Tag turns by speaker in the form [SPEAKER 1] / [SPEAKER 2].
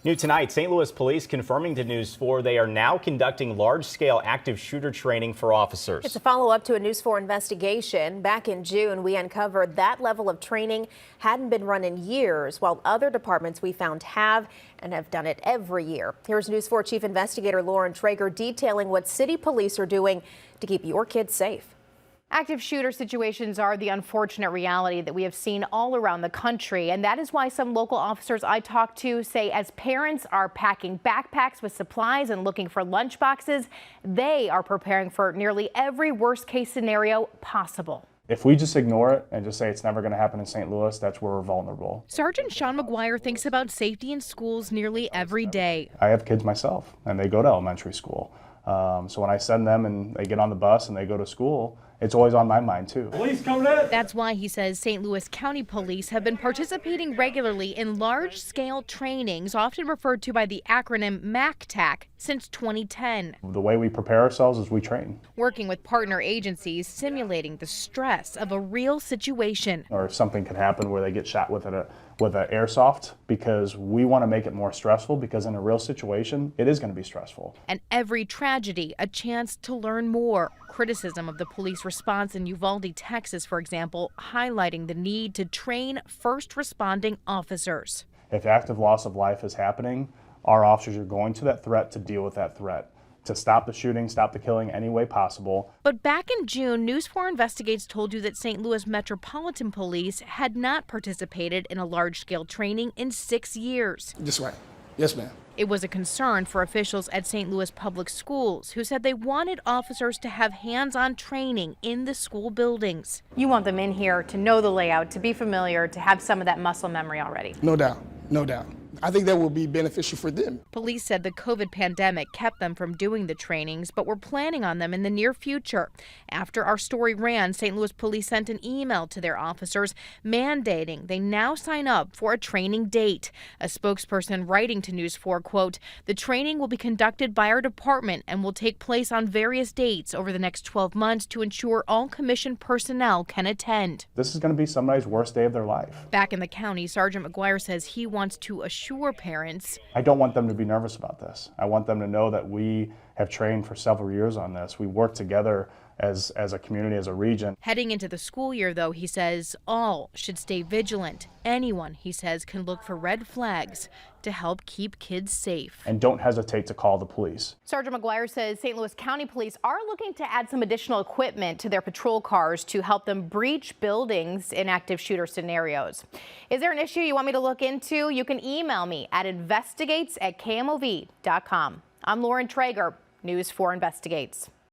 [SPEAKER 1] New tonight, St. Louis police confirming to News 4 they are now conducting large-scale active shooter training for officers.
[SPEAKER 2] It's a follow-up to a News 4 investigation. Back in June, we uncovered that level of training hadn't been run in years, while other departments we found have and have done it every year. Here's News 4 Chief Investigator Lauren Traeger detailing what city police are doing to keep your kids safe.
[SPEAKER 3] Active shooter situations are the unfortunate reality that we have seen all around the country, and that is why some local officers I talked to say as parents are packing backpacks with supplies and looking for lunch boxes, they are preparing for nearly every worst-case scenario possible.
[SPEAKER 4] If we just ignore it and just say it's never going to happen in St. Louis, that's where we're vulnerable.
[SPEAKER 3] Sergeant Sean McGuire thinks about safety in schools nearly every day.
[SPEAKER 4] I have kids myself, and they go to elementary school. So when I send them and they get on the bus and they go to school, it's always on my mind too.
[SPEAKER 5] Police coming in.
[SPEAKER 3] That's why he says St. Louis County Police have been participating regularly in large-scale trainings, often referred to by the acronym MACTAC, since 2010.
[SPEAKER 4] The way we prepare ourselves is we train.
[SPEAKER 3] Working with partner agencies, simulating the stress of a real situation.
[SPEAKER 4] Or if something could happen where they get shot with an airsoft, because we want to make it more stressful, because in a real situation, it is going to be stressful.
[SPEAKER 3] And every tragedy, a chance to learn more. Criticism of the police response in Uvalde, Texas, for example, highlighting the need to train first responding officers.
[SPEAKER 4] If active loss of life is happening, our officers are going to that threat to deal with that threat, to stop the shooting, stop the killing any way possible.
[SPEAKER 3] But back in June, News 4 Investigates told you that St. Louis Metropolitan Police had not participated in a large-scale training in 6 years.
[SPEAKER 5] This way. Yes, ma'am.
[SPEAKER 3] It was a concern for officials at St. Louis Public Schools who said they wanted officers to have hands-on training in the school buildings. You want them in here to know the layout, to be familiar, to have some of that muscle memory already.
[SPEAKER 5] No doubt. No doubt. I think that will be beneficial for them.
[SPEAKER 3] Police said the COVID pandemic kept them from doing the trainings, but were planning on them in the near future. After our story ran, St. Louis police sent an email to their officers mandating they now sign up for a training date. A spokesperson writing to News 4, quote, "The training will be conducted by our department and will take place on various dates over the next 12 months to ensure all commissioned personnel can attend."
[SPEAKER 4] This is going to be somebody's worst day of their life.
[SPEAKER 3] Back in the county, Sergeant McGuire says he wants to assure parents.
[SPEAKER 4] I don't want them to be nervous about this. I want them to know that we have trained for several years on this. We work together as a community, as a region.
[SPEAKER 3] Heading into the school year, though, he says all should stay vigilant. Anyone, he says, can look for red flags to help keep kids safe.
[SPEAKER 4] And don't hesitate to call the police.
[SPEAKER 3] Sergeant McGuire says St. Louis County Police are looking to add some additional equipment to their patrol cars to help them breach buildings in active shooter scenarios. Is there an issue you want me to look into? You can email me at investigates@kmov.com. I'm Lauren Traeger, News 4 Investigates.